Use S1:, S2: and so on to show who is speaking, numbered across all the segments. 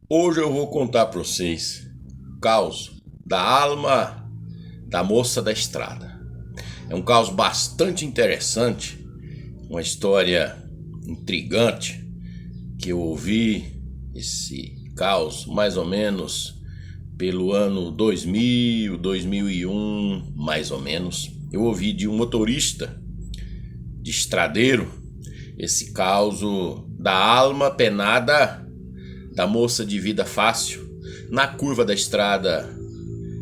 S1: Hoje eu vou contar para vocês o caos da alma da moça da estrada. É um caos bastante interessante, uma história intrigante que eu ouvi esse caos mais ou menos pelo ano 2000, 2001, mais ou menos. Eu ouvi de um motorista de estradeiro esse caos da alma penada da moça de vida fácil na curva da estrada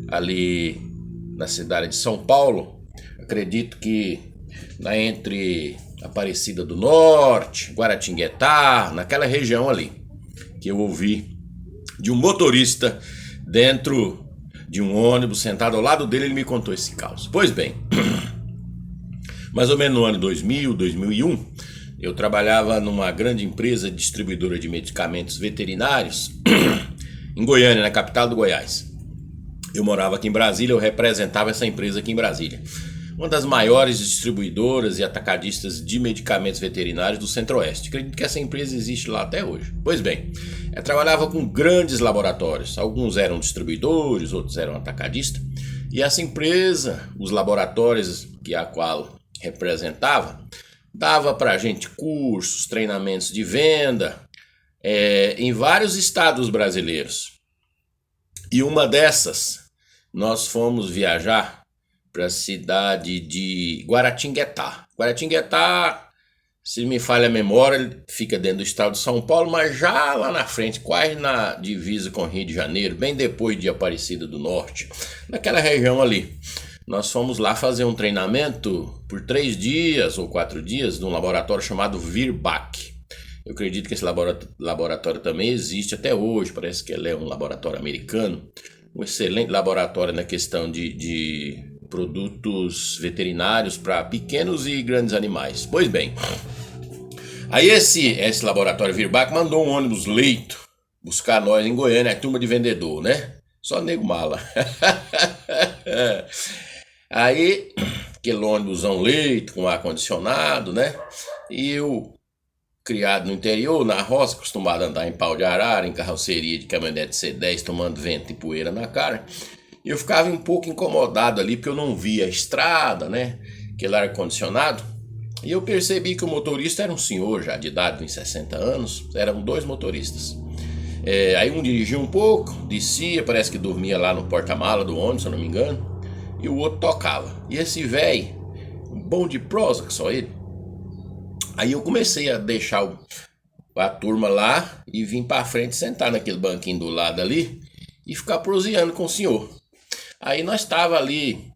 S1: ali na cidade de São Paulo. Acredito que entre Aparecida do Norte, Guaratinguetá, naquela região ali, que eu ouvi de um motorista dentro de um ônibus, sentado ao lado dele, ele me contou esse caos. Pois bem, mais ou menos no ano 2000, 2001, eu trabalhava numa grande empresa distribuidora de medicamentos veterinários em Goiânia, na capital do Goiás. Eu morava aqui em Brasília, eu representava essa empresa aqui em Brasília. Uma das maiores distribuidoras e atacadistas de medicamentos veterinários do Centro-Oeste. Acredito que essa empresa existe lá até hoje. Pois bem, eu trabalhava com grandes laboratórios. Alguns eram distribuidores, outros eram atacadistas. E essa empresa, os laboratórios a qual representava, dava pra gente cursos, treinamentos de venda em vários estados brasileiros. E uma dessas, nós fomos viajar para a cidade de Guaratinguetá. Guaratinguetá, se me falha a memória, fica dentro do estado de São Paulo, mas já lá na frente, quase na divisa com o Rio de Janeiro, bem depois de Aparecida do Norte, naquela região ali. Nós fomos lá fazer um treinamento por 3 dias ou 4 dias num laboratório chamado Virbac. Eu acredito que esse laboratório também existe até hoje, parece que ele é um laboratório americano, um excelente laboratório na questão de produtos veterinários para pequenos e grandes animais. Pois bem, aí esse laboratório Virbac mandou um ônibus leito buscar nós em Goiânia, a turma de vendedor, né? Só nego mala. Aí, aquele ônibusão leito, com ar-condicionado, né? E eu, criado no interior, na roça, acostumado a andar em pau de arara, em carroceria de caminhonete C10, tomando vento e poeira na cara, eu ficava um pouco incomodado ali, porque eu não via a estrada, né? Aquele ar-condicionado. E eu percebi que o motorista era um senhor já de idade, uns 60 anos, eram 2 motoristas. Aí um dirigia um pouco, descia, parece que dormia lá no porta-mala do ônibus, se eu não me engano. E o outro tocava. E esse velho, bom de prosa, que só ele. Aí eu comecei a deixar a turma lá e vim pra frente, sentar naquele banquinho do lado ali e ficar proseando com o senhor. Aí nós tava ali,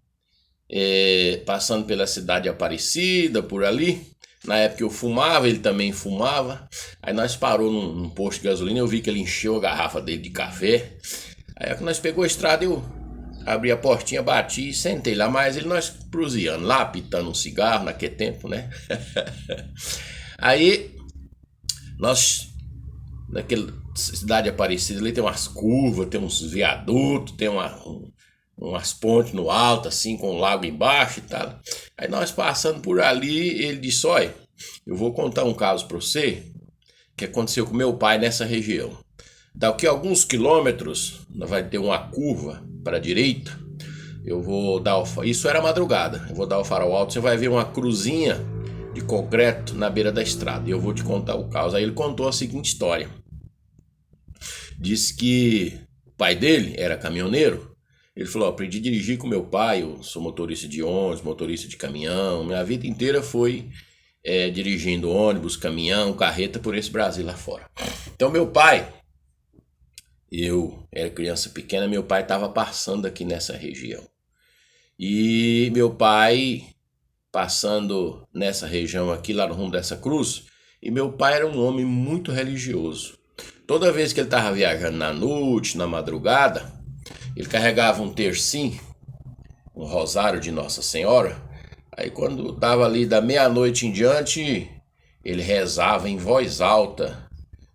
S1: passando pela cidade de Aparecida, por ali. Na época eu fumava, ele também fumava. Aí nós parou num posto de gasolina, eu vi que ele encheu a garrafa dele de café. Aí nós pegou a estrada, eu abri a portinha, bati e sentei lá, mas nós proseando lá, pitando um cigarro naquele tempo, né? Aí, nós, naquela cidade Aparecida, ali tem umas curvas, tem uns viadutos, tem umas pontes no alto, assim, com um lago embaixo e tal. Aí nós passando por ali, ele disse, olha, eu vou contar um caso pra você, que aconteceu com meu pai nessa região. Daqui a alguns quilômetros, vai ter uma curva para a direita, eu vou dar isso era madrugada, eu vou dar o farol alto, você vai ver uma cruzinha de concreto na beira da estrada, e eu vou te contar o caso. Aí ele contou a seguinte história. Disse que o pai dele era caminhoneiro. Ele falou, aprendi a dirigir com meu pai, eu sou motorista de ônibus, motorista de caminhão, minha vida inteira foi dirigindo ônibus, caminhão, carreta por esse Brasil lá fora. Então meu pai, eu era criança pequena, meu pai estava passando aqui nessa região. E meu pai passando nessa região aqui, lá no rumo dessa cruz, e meu pai era um homem muito religioso. Toda vez que ele estava viajando na noite, na madrugada, ele carregava um tercinho, um rosário de Nossa Senhora. Aí quando estava ali da meia-noite em diante, ele rezava em voz alta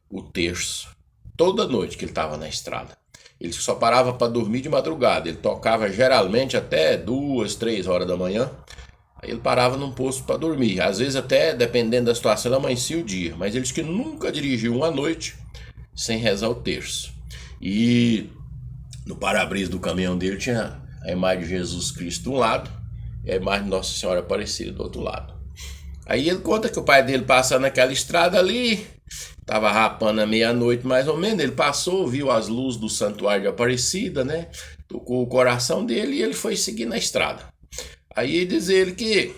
S1: o terço. Toda noite que ele estava na estrada. Ele só parava para dormir de madrugada. Ele tocava geralmente até 2, 3 horas da manhã. Aí ele parava num posto para dormir. Às vezes até, dependendo da situação, ele amanhecia o dia. Mas ele disse que nunca dirigiu uma noite sem rezar o terço. E no para-brisa do caminhão dele tinha a imagem de Jesus Cristo de um lado e a imagem de Nossa Senhora Aparecida do outro lado. Aí ele conta que o pai dele passando naquela estrada ali, tava rapando à meia-noite mais ou menos, ele passou, viu as luzes do santuário de Aparecida, né? Tocou o coração dele e ele foi seguir na estrada. Aí diz ele que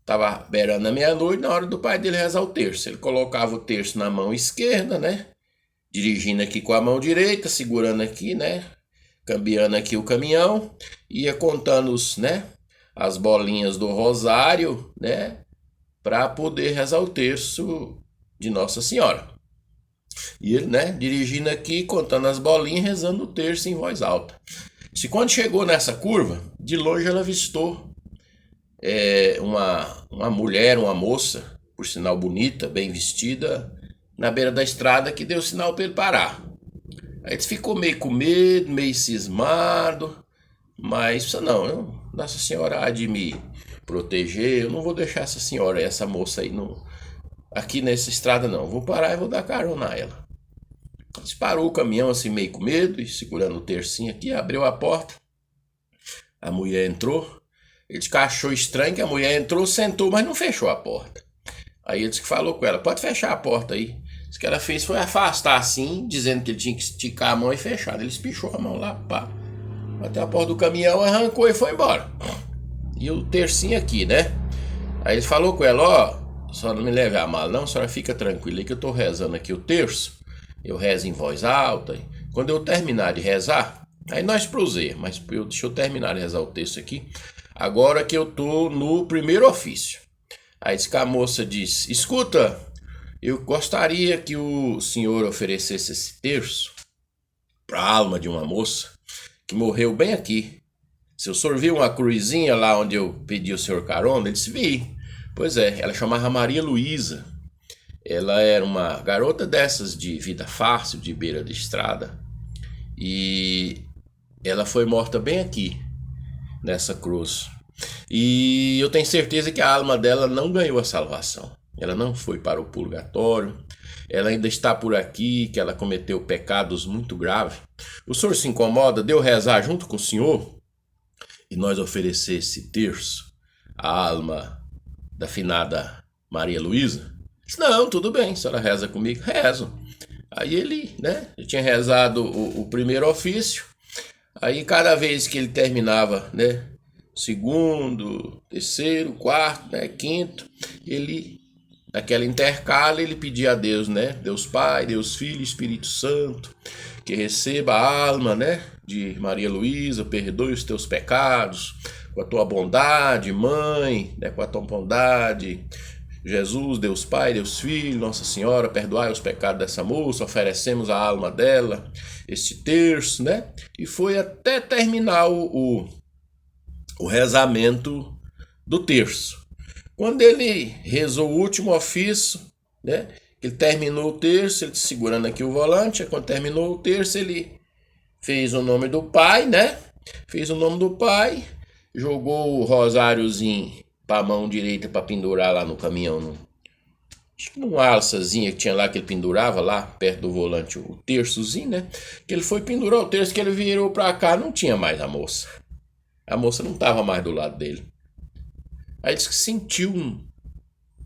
S1: tava beirando a meia-noite na hora do pai dele rezar o terço. Ele colocava o terço na mão esquerda, né? Dirigindo aqui com a mão direita, segurando aqui, né? Cambiando aqui o caminhão, ia contando né? As bolinhas do rosário, né? Para poder rezar o terço de Nossa Senhora. E ele, né? Dirigindo aqui, contando as bolinhas, rezando o terço em voz alta. Se quando chegou nessa curva, de longe ela avistou uma mulher, uma moça, por sinal bonita, bem vestida, na beira da estrada, que deu sinal para ele parar. Aí ele ficou meio com medo, meio cismado, mas não, Nossa Senhora há de me proteger, eu não vou deixar essa senhora, essa moça aí aqui nessa estrada não, vou parar e vou dar carona a ela. Ele parou o caminhão assim meio com medo e segurando o tercinho aqui, abriu a porta, a mulher entrou, ele disse que achou estranho que a mulher entrou, sentou, mas não fechou a porta. Aí ele disse que falou com ela, pode fechar a porta aí. O que ela fez foi afastar assim, dizendo que ele tinha que esticar a mão e fechar. Ele espichou a mão lá, pá, até a porta do caminhão, arrancou e foi embora. E o tercinho aqui, né? Aí ele falou com ela, ó, só não me leve a mal não, a senhora fica tranquila aí que eu tô rezando aqui o terço. Eu rezo em voz alta. Quando eu terminar de rezar, aí nós prosseguimos, mas deixa eu terminar de rezar o terço aqui. Agora que eu tô no primeiro ofício. Aí disse que a moça disse, escuta, eu gostaria que o senhor oferecesse esse terço para a alma de uma moça que morreu bem aqui. Se o senhor viu uma cruzinha lá onde eu pedi o senhor carona, ele disse, vi. Pois é, ela chamava Maria Luísa. Ela era uma garota dessas de vida fácil, de beira de estrada. E ela foi morta bem aqui, nessa cruz. E eu tenho certeza que a alma dela não ganhou a salvação. Ela não foi para o purgatório. Ela ainda está por aqui, que ela cometeu pecados muito graves. O senhor se incomoda de eu rezar junto com o senhor e nós oferecer esse terço à alma da finada Maria Luísa? Não, tudo bem, a senhora reza comigo? Rezo. Aí ele, né, eu tinha rezado o primeiro ofício. Aí cada vez que ele terminava, né, segundo, terceiro, quarto, né, quinto, ele, naquela intercala, ele pedia a Deus, né, Deus Pai, Deus Filho, Espírito Santo, que receba a alma, né, de Maria Luísa, perdoe os teus pecados, com a tua bondade, mãe, né, com a tua bondade, Jesus, Deus Pai, Deus Filho, Nossa Senhora, perdoai os pecados dessa moça, oferecemos a alma dela, este terço, né? E foi até terminar o rezamento do terço. Quando ele rezou o último ofício, né? Ele terminou o terço, ele segurando aqui o volante, quando terminou o terço, ele fez o nome do Pai, né? Fez o nome do Pai, jogou o rosáriozinho para a mão direita para pendurar lá no caminhão, acho que numa alçazinha que tinha lá que ele pendurava lá perto do volante, o terçozinho, né? Que ele foi pendurar o terço, que ele virou para cá, não tinha mais a moça não estava mais do lado dele. Aí disse que sentiu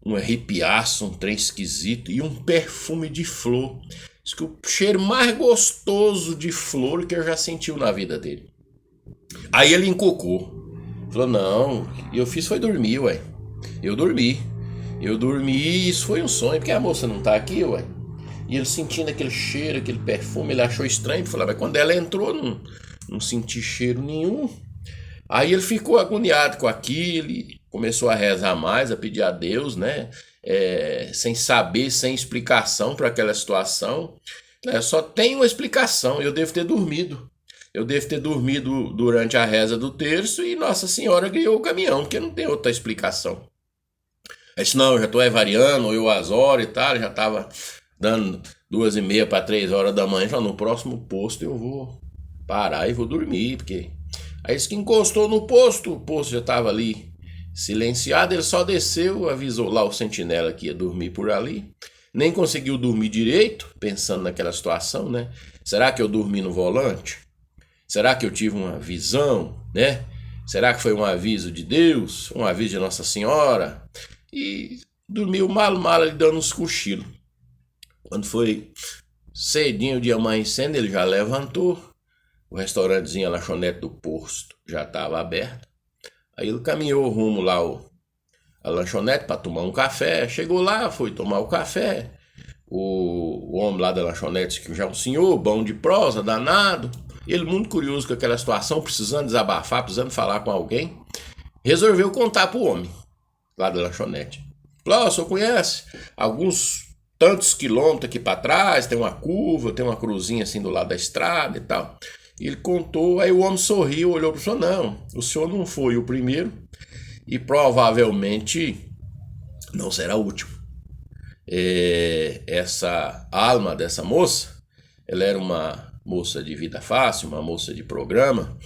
S1: um arrepiaço, um trem esquisito e um perfume de flor. Diz que o cheiro mais gostoso de flor que eu já sentiu na vida dele. Aí ele encocou. Falou, não, eu fiz foi dormir, ué. Eu dormi e isso foi um sonho, porque a moça não tá aqui, ué. E ele sentindo aquele cheiro, aquele perfume, ele achou estranho, falou, mas quando ela entrou, não senti cheiro nenhum. Aí ele ficou agoniado com aquilo, começou a rezar mais, a pedir a Deus, né? Sem saber, sem explicação para aquela situação. Só tem uma explicação, eu devo ter dormido. Eu devo ter dormido durante a reza do terço e Nossa Senhora guiou o caminhão, porque não tem outra explicação. Aí disse, não, eu já estou variando, eu às horas e tal, já estava dando 2:30 para 3 horas da manhã, já no próximo posto eu vou parar e vou dormir, porque... Aí disse que encostou no posto, o posto já estava ali silenciado, ele só desceu, avisou lá o sentinela que ia dormir por ali. nem conseguiu dormir direito, pensando naquela situação, né? Será que eu dormi no volante? Será que eu tive uma visão, né? Será que foi um aviso de Deus, um aviso de Nossa Senhora? E dormiu mal ali dando uns cochilos. Quando foi cedinho o dia amanhecendo, ele já levantou. O restaurantezinho, a lanchonete do posto, já estava aberto. Aí ele caminhou rumo lá a lanchonete para tomar um café. Chegou lá, foi tomar o café. O homem lá da lanchonete, que já é um senhor, bom de prosa, danado. Ele muito curioso com aquela situação, precisando desabafar, precisando falar com alguém. Resolveu contar pro homem lá da lanchonete. Falou, o senhor conhece? Alguns tantos quilômetros aqui para trás, tem uma curva, tem uma cruzinha assim do lado da estrada e tal. Ele contou, aí o homem sorriu, olhou para o senhor, não, o senhor não foi o primeiro e provavelmente não será o último. Essa alma dessa moça, ela era uma moça de vida fácil, uma moça de programa,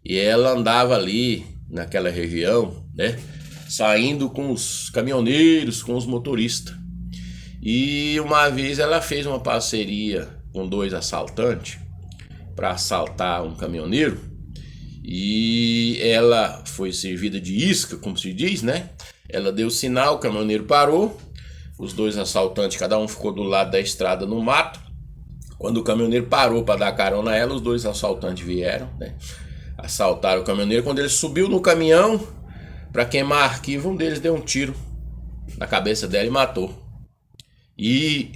S1: e ela andava ali naquela região, né, saindo com os caminhoneiros, com os motoristas. E uma vez ela fez uma parceria com 2 assaltantes para assaltar um caminhoneiro, e ela foi servida de isca, como se diz, né? Ela deu sinal, o caminhoneiro parou, os 2 assaltantes, cada um ficou do lado da estrada no mato. Quando o caminhoneiro parou para dar carona a ela, os 2 assaltantes vieram, né? Assaltaram o caminhoneiro. Quando ele subiu no caminhão para queimar arquivo, um deles deu um tiro na cabeça dela e matou. E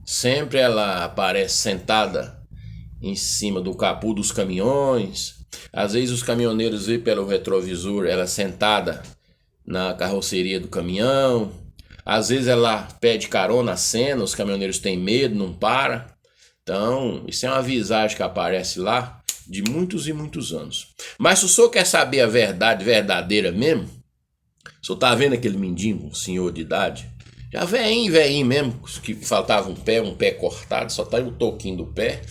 S1: sempre ela aparece sentada em cima do capô dos caminhões. Às vezes os caminhoneiros veem pelo retrovisor ela sentada na carroceria do caminhão. Às vezes ela pede carona, acena, os caminhoneiros têm medo, não param. Então, isso é uma visagem que aparece lá de muitos e muitos anos. Mas se o senhor quer saber a verdade verdadeira mesmo, o senhor tá vendo aquele mendigo, um senhor de idade, já velhinho mesmo, que faltava um pé cortado, só tá o toquinho do pé,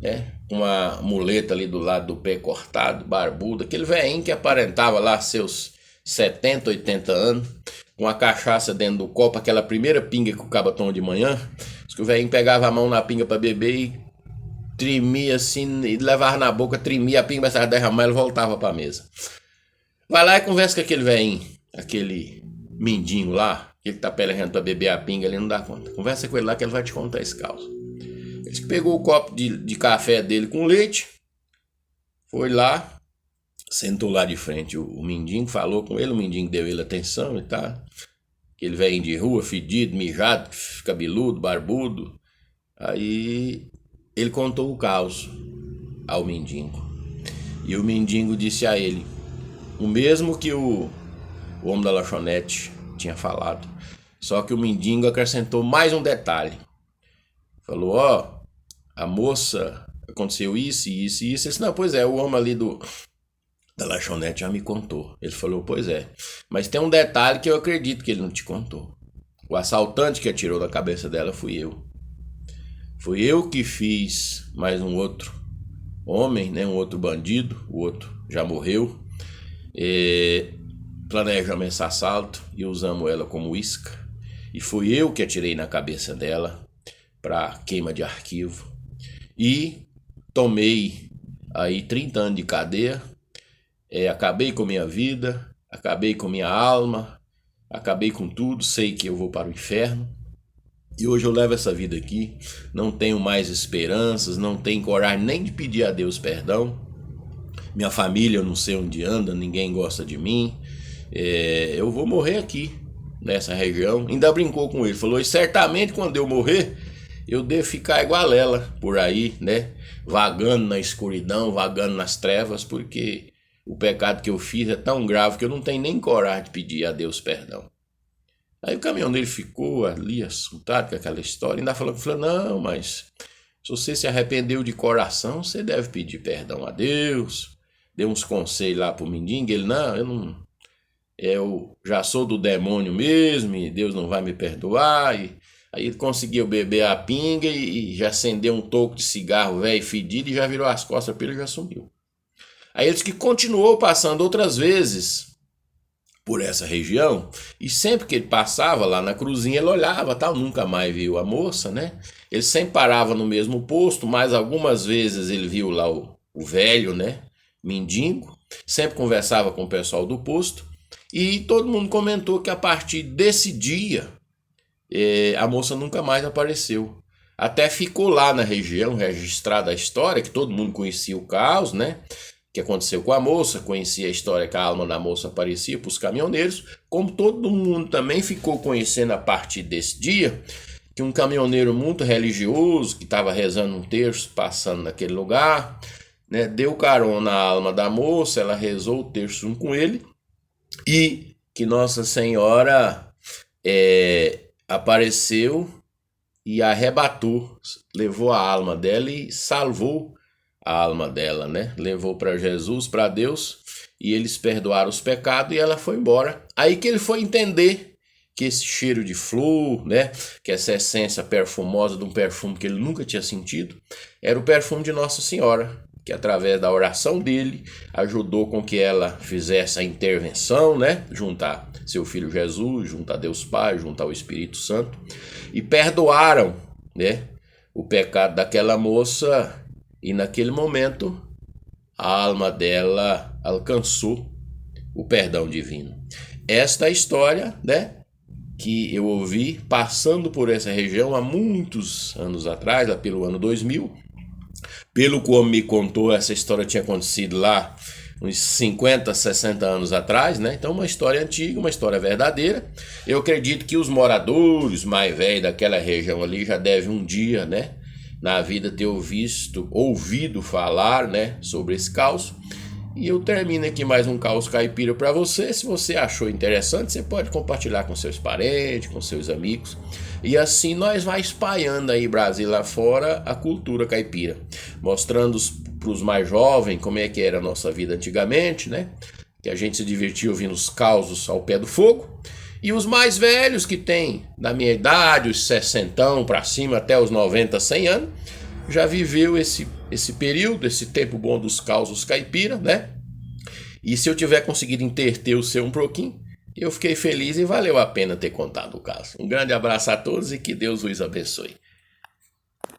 S1: né? Uma muleta ali do lado do pé cortado, barbudo, aquele velhinho que aparentava lá seus 70, 80 anos, com a cachaça dentro do copo, aquela primeira pinga que o caba toma de manhã, que o velhinho pegava a mão na pinga para beber e tremia assim, e levava na boca, tremia a pinga, começava a derramar, ele voltava para a mesa. Vai lá e conversa com aquele velhinho, aquele mendigo lá, que ele tá pelejando para beber a pinga, ele não dá conta. Conversa com ele lá que ele vai te contar esse caos. Ele pegou o copo de café dele com leite, foi lá, sentou lá de frente o mendigo, falou com ele, o mendigo deu ele atenção e tal. Aquele velhinho de rua, fedido, mijado, cabeludo, barbudo. Aí ele contou o caos ao mendigo. E o mendigo disse a ele, o mesmo que o homem da lanchonete tinha falado. Só que o mendigo acrescentou mais um detalhe. Falou, ó, a moça, aconteceu isso, isso e isso. Ele disse, não, pois é, o homem ali da lanchonete já me contou. Ele falou, pois é, mas tem um detalhe que eu acredito que ele não te contou. O assaltante que atirou na cabeça dela fui eu. Fui eu que fiz mais um outro homem, né, um outro bandido, o outro já morreu. Planejamos esse assalto e usamos ela como isca. E fui eu que atirei na cabeça dela para queima de arquivo. E tomei aí 30 anos de cadeia. Acabei com minha vida, acabei com minha alma, acabei com tudo, sei que eu vou para o inferno. E hoje eu levo essa vida aqui, não tenho mais esperanças, não tenho coragem nem de pedir a Deus perdão. Minha família eu não sei onde anda, ninguém gosta de mim. Eu vou morrer aqui, nessa região. Ainda brincou com ele, falou, e certamente quando eu morrer, eu devo ficar igual ela, por aí, né? Vagando na escuridão, vagando nas trevas, porque o pecado que eu fiz é tão grave que eu não tenho nem coragem de pedir a Deus perdão. Aí o caminhoneiro ficou ali assustado com aquela história, ainda falou, não, mas se você se arrependeu de coração, você deve pedir perdão a Deus. Deu uns conselhos lá pro mendigo, ele, não, eu já sou do demônio mesmo, e Deus não vai me perdoar. E aí ele conseguiu beber a pinga e já acendeu um toco de cigarro velho fedido e já virou as costas para ele e já sumiu. Aí ele disse que continuou passando outras vezes por essa região, e sempre que ele passava lá na cruzinha, ele olhava, tal, nunca mais viu a moça, né? Ele sempre parava no mesmo posto, mas algumas vezes ele viu lá o velho, né? Mendigo, sempre conversava com o pessoal do posto, e todo mundo comentou que a partir desse dia, a moça nunca mais apareceu. Até ficou lá na região registrada a história, que todo mundo conhecia o caos, né? Que aconteceu com a moça, conhecia a história que a alma da moça aparecia para os caminhoneiros, como todo mundo também ficou conhecendo a partir desse dia, que um caminhoneiro muito religioso, que estava rezando um terço, passando naquele lugar, né, deu carona à alma da moça, ela rezou o terço junto com ele, e que Nossa Senhora apareceu e arrebatou, levou a alma dela e salvou a alma dela, né? Levou para Jesus, para Deus, e eles perdoaram os pecados e ela foi embora. Aí que ele foi entender que esse cheiro de flor, né, que essa essência perfumosa de um perfume que ele nunca tinha sentido, era o perfume de Nossa Senhora, que através da oração dele ajudou com que ela fizesse a intervenção, né, junto a seu filho Jesus, junto a Deus Pai, junto ao Espírito Santo, e perdoaram, né, o pecado daquela moça. E naquele momento, a alma dela alcançou o perdão divino. Esta é a história, né, que eu ouvi passando por essa região há muitos anos atrás, lá pelo ano 2000. Pelo que o homem me contou, essa história tinha acontecido lá uns 50, 60 anos atrás, né? Então uma história antiga, uma história verdadeira. Eu acredito que os moradores mais velhos daquela região ali já devem um dia, né, na vida ter ouvido falar, né, sobre esse caos. E eu termino aqui mais um caos caipira para você. Se você achou interessante, você pode compartilhar com seus parentes, com seus amigos. E assim nós vai espalhando aí Brasil lá fora a cultura caipira, mostrando para os mais jovens como é que era a nossa vida antigamente, né? Que a gente se divertia ouvindo os causos ao pé do fogo. E os mais velhos, que tem da minha idade, os 60 para cima, até os 90, 100 anos, já viveu esse período, esse tempo bom dos causos caipira, né? E se eu tiver conseguido interter o seu um pouquinho, eu fiquei feliz e valeu a pena ter contado o caso. Um grande abraço a todos e que Deus os abençoe.